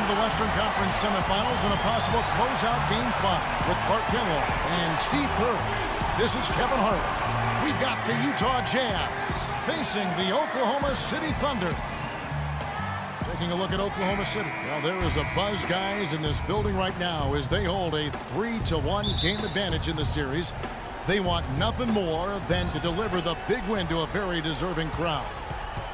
The Western Conference semifinals and a possible closeout game 5 with Clark Kellogg and Steve Kerr. This is Kevin Harlan. We've got the Utah Jazz facing the Oklahoma City Thunder. Taking a look at Oklahoma City. Well, there is a buzz, guys, in this building right now as they hold a 3-1 game advantage in the series. They want nothing more than to deliver the big win to a very deserving crowd.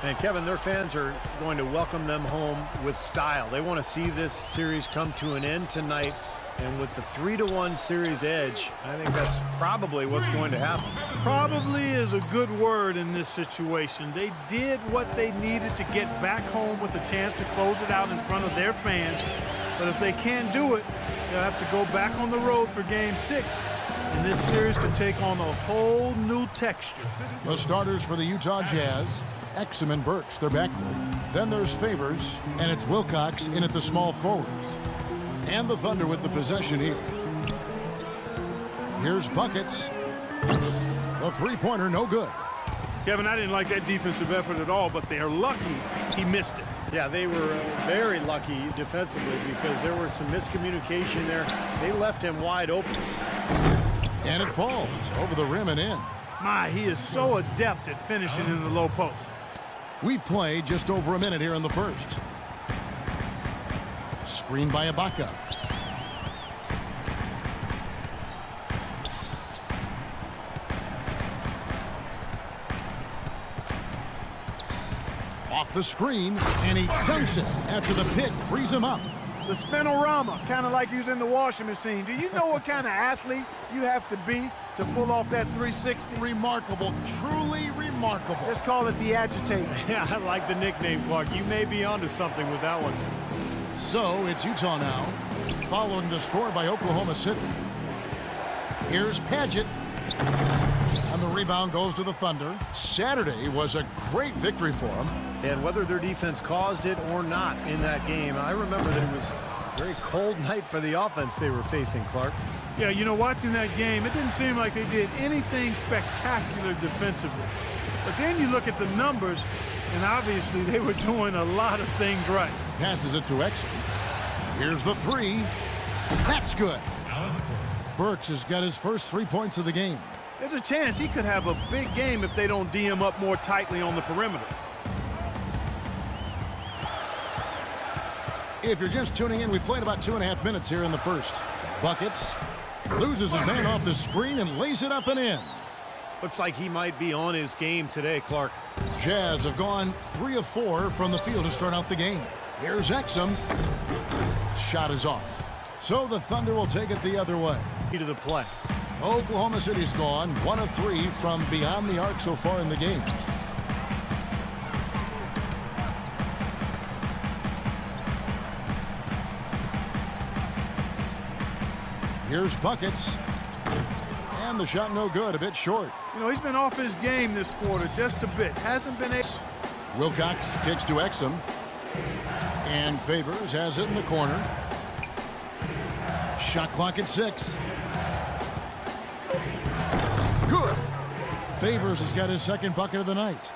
And Kevin, their fans are going to welcome them home with style. They want to see this series come to an end tonight. And with the 3-1 series edge, I think that's probably what's going to happen. Probably is a good word in this situation. They did what they needed to get back home with a chance to close it out in front of their fans. But if they can't do it, they'll have to go back on the road for Game 6. And this series could take on a whole new texture. The starters for the Utah Jazz: Exum and Burks, their backcourt. Then there's Favors, and it's Wilcox in at the small forwards. And the Thunder with the possession here. Here's Buckets. The three-pointer, no good. Kevin, I didn't like that defensive effort at all, but they're lucky he missed it. Yeah, they were very lucky defensively because there was some miscommunication there. They left him wide open. And it falls over the rim and in. My, he is so adept at finishing in the low post. We've played just over a minute here in the first. Screen by Ibaka. Off the screen, and he dunks it after the pick frees him up. The spinorama, kind of like using the washing machine. Do you know what kind of athlete you have to be to pull off that 360? Remarkable, truly remarkable. Let's call it the agitator. Yeah, I like the nickname, Clark. You may be onto something with that one. So it's Utah now, following the score by Oklahoma City. Here's Paget. And the rebound goes to the Thunder. Saturday was a great victory for them. And whether their defense caused it or not in that game, I remember that it was a very cold night for the offense they were facing, Clark. Yeah, you know, watching that game, it didn't seem like they did anything spectacular defensively. But then you look at the numbers, and obviously they were doing a lot of things right. Passes it to Exum. Here's the three. That's good. Burks has got his first 3 points of the game. There's a chance he could have a big game if they don't D him up more tightly on the perimeter. If you're just tuning in, we played about 2.5 minutes here in the first. Buckets loses his man off the screen and lays it up and in. Looks like he might be on his game today, Clark. Jazz have gone 3 of 4 from the field to start out the game. Here's Exum. Shot is off. So the Thunder will take it the other way. To the play. Oklahoma City's gone 1 of 3 from beyond the arc so far in the game. Here's Buckets. And the shot no good, a bit short. You know, he's been off his game this quarter just a bit. Hasn't been able. Wilcox kicks to Exum. And Favors has it in the corner. Shot clock at 6. Good. Favors has got his second bucket of the night.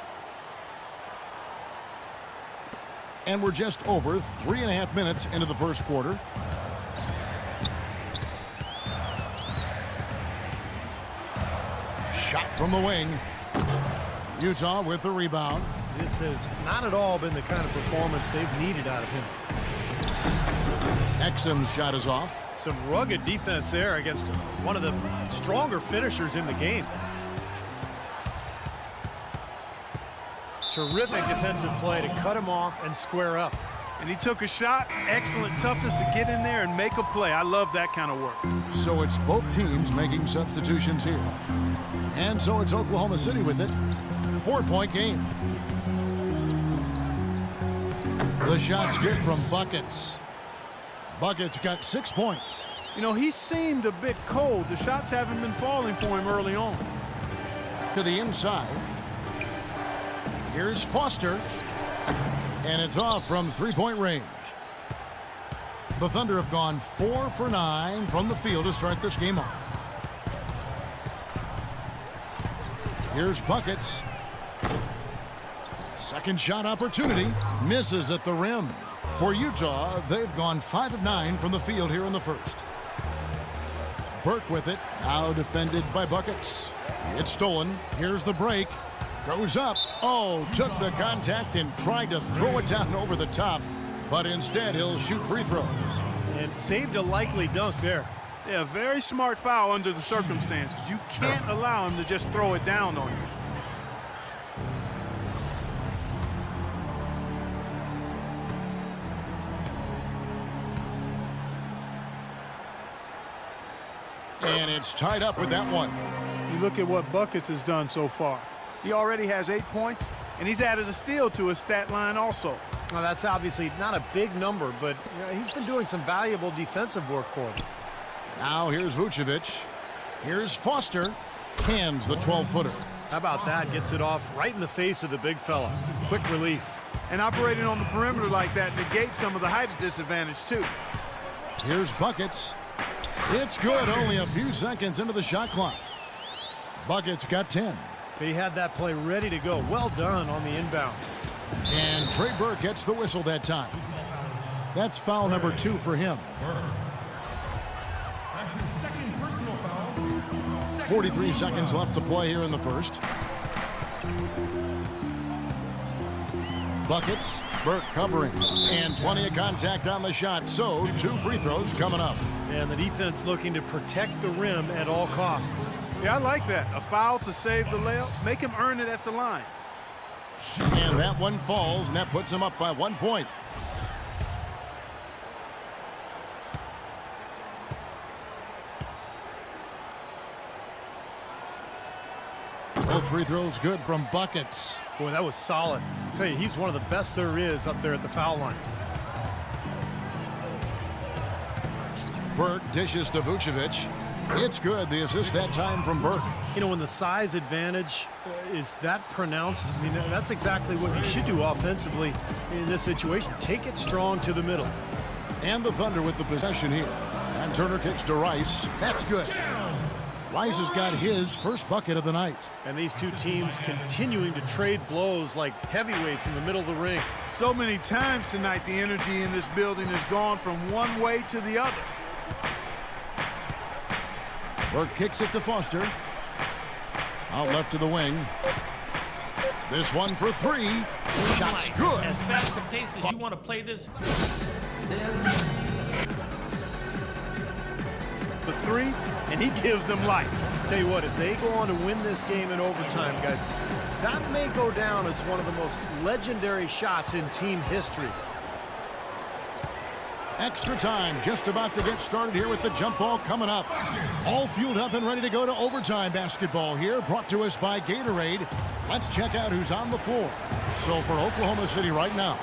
And we're just over 3.5 minutes into the first quarter. Shot from the wing. Utah with the rebound. This has not at all been the kind of performance they've needed out of him. Exum's shot is off. Some rugged defense there against one of the stronger finishers in the game. Terrific defensive play to cut him off and square up. And he took a shot. Excellent toughness to get in there and make a play. I love that kind of work. So it's both teams making substitutions here. And so it's Oklahoma City with it. 4-point game. The shot's good from Buckets. Buckets got 6 points. You know, he seemed a bit cold. The shots haven't been falling for him early on. To the inside. Here's Foster. And it's off from 3-point range. The Thunder have gone 4 for 9 from the field to start this game off. Here's Buckets. Second shot opportunity. Misses at the rim. For Utah, they've gone 5 of 9 from the field here in the first. Burke with it, now defended by Buckets. It's stolen. Here's the break. Goes up. Oh, took the contact and tried to throw it down over the top, but instead he'll shoot free throws. And saved a likely dunk there. Yeah, very smart foul under the circumstances. You can't allow him to just throw it down on you. And it's tied up with that one. You look at what Buckets has done so far. He already has 8 points, and he's added a steal to his stat line also. Well, that's obviously not a big number, but he's been doing some valuable defensive work for him. Now here's Vucevic. Here's Foster. Cans the 12-footer. How about that? Gets it off right in the face of the big fella. Quick release. And operating on the perimeter like that negates some of the height disadvantage, too. Here's Buckets. It's good, only a few seconds into the shot clock. Buckets got 10. He had that play ready to go. Well done on the inbound. And Trey Burke gets the whistle that time. That's foul number 2 for him. That's his second personal foul. 43 seconds left to play here in the first. Buckets, Burke covering, and plenty of contact on the shot, so 2 free throws coming up. And the defense looking to protect the rim at all costs. Yeah, I like that. A foul to save the layup. Make him earn it at the line. And that one falls, and that puts him up by 1 point. Both free throws good from Buckets. Boy, that was solid. I'll tell you, he's one of the best there is up there at the foul line. Burke dishes to Vucevic. It's good. The assist that time from Burke. You know, when the size advantage is that pronounced, I mean, that's exactly what you should do offensively in this situation. Take it strong to the middle. And the Thunder with the possession here. And Turner kicks to Rice. That's good. Rice has got his first bucket of the night. And these two teams continuing to trade blows like heavyweights in the middle of the ring. So many times tonight, the energy in this building has gone from one way to the other. Burke kicks it to Foster. Out left to the wing. This one for 3. Shot's good. As fast and pace as you want to play this. The 3, and he gives them life. Tell you what, if they go on to win this game in overtime, guys, that may go down as one of the most legendary shots in team history. Extra time just about to get started here with the jump ball coming up. All fueled up and ready to go to overtime basketball here, brought to us by Gatorade. Let's check out who's on the floor. So for Oklahoma City right now,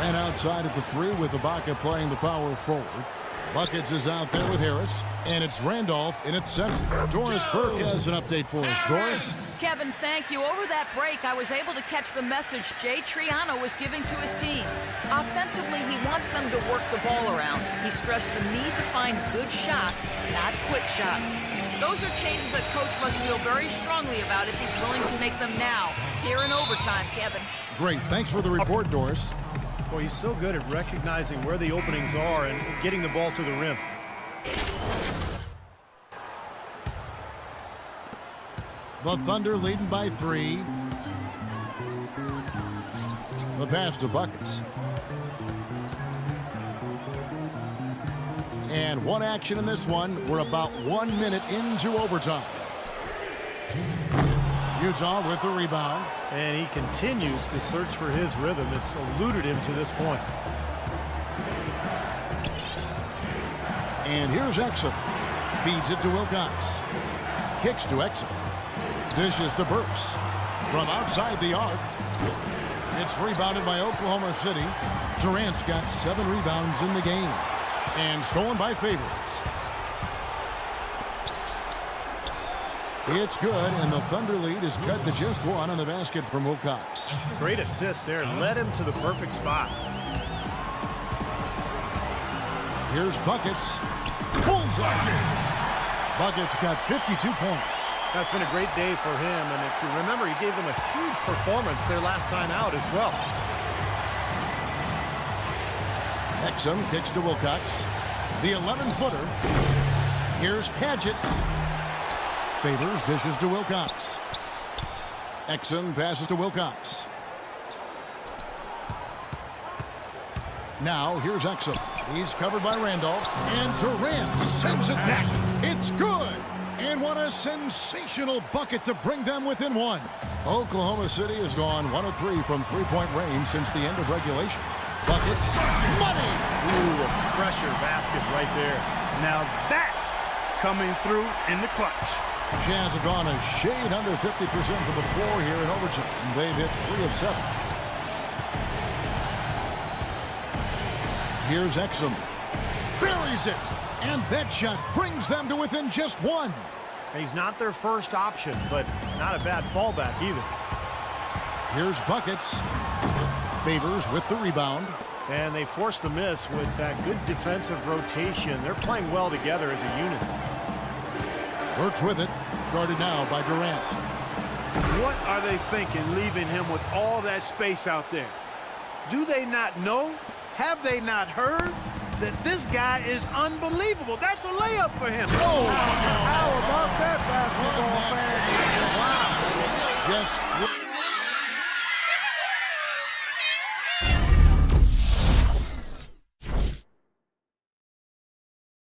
ran outside at the 3 with Ibaka playing the power forward. Buckets is out there with Harris, and it's Randolph in at center. Doris Burke has an update for us. Doris? Kevin, thank you. Over that break, I was able to catch the message Jay Triano was giving to his team. Offensively, he wants them to work the ball around. He stressed the need to find good shots, not quick shots. Those are changes that Coach must feel very strongly about if he's willing to make them now, here in overtime, Kevin. Great. Thanks for the report, Doris. Well, he's so good at recognizing where the openings are and getting the ball to the rim. The Thunder leading by 3. The pass to Buckets. And one action in this one. We're about 1 minute into overtime. Utah with the rebound. And he continues to search for his rhythm. It's eluded him to this point. And here's Exum. Feeds it to Wilcox. Kicks to Exum. Dishes to Burks. From outside the arc. It's rebounded by Oklahoma City. Durant's got 7 rebounds in the game. And stolen by Favors. It's good, and the Thunder lead is cut to just 1 on the basket from Wilcox. Great assist there. Led him to the perfect spot. Here's Buckets. Bullseye. Buckets got 52 points. That's been a great day for him, and if you remember, he gave them a huge performance their last time out as well. Exum kicks to Wilcox. The 11-footer. Here's Paget. Favors dishes to Wilcox. Exum passes to Wilcox. Now here's Exum. He's covered by Randolph. And Durant sends it back. It's good. And what a sensational bucket to bring them within one. Oklahoma City has gone 1 of 3 from three-point range since the end of regulation. Buckets. Money. Ooh, a pressure basket right there. Now that's coming through in the clutch. Jazz have gone a shade under 50% from the floor here in overtime. They've hit 3 of 7. Here's Exum. Buries it. And that shot brings them to within just 1. He's not their first option, but not a bad fallback either. Here's Buckets. Favors with the rebound. And they force the miss with that good defensive rotation. They're playing well together as a unit. Works with it. Guarded now by Durant. What are they thinking leaving him with all that space out there? Do they not know? Have they not heard that this guy is unbelievable? That's a layup for him. Oh, how about that basketball fan? wow. Just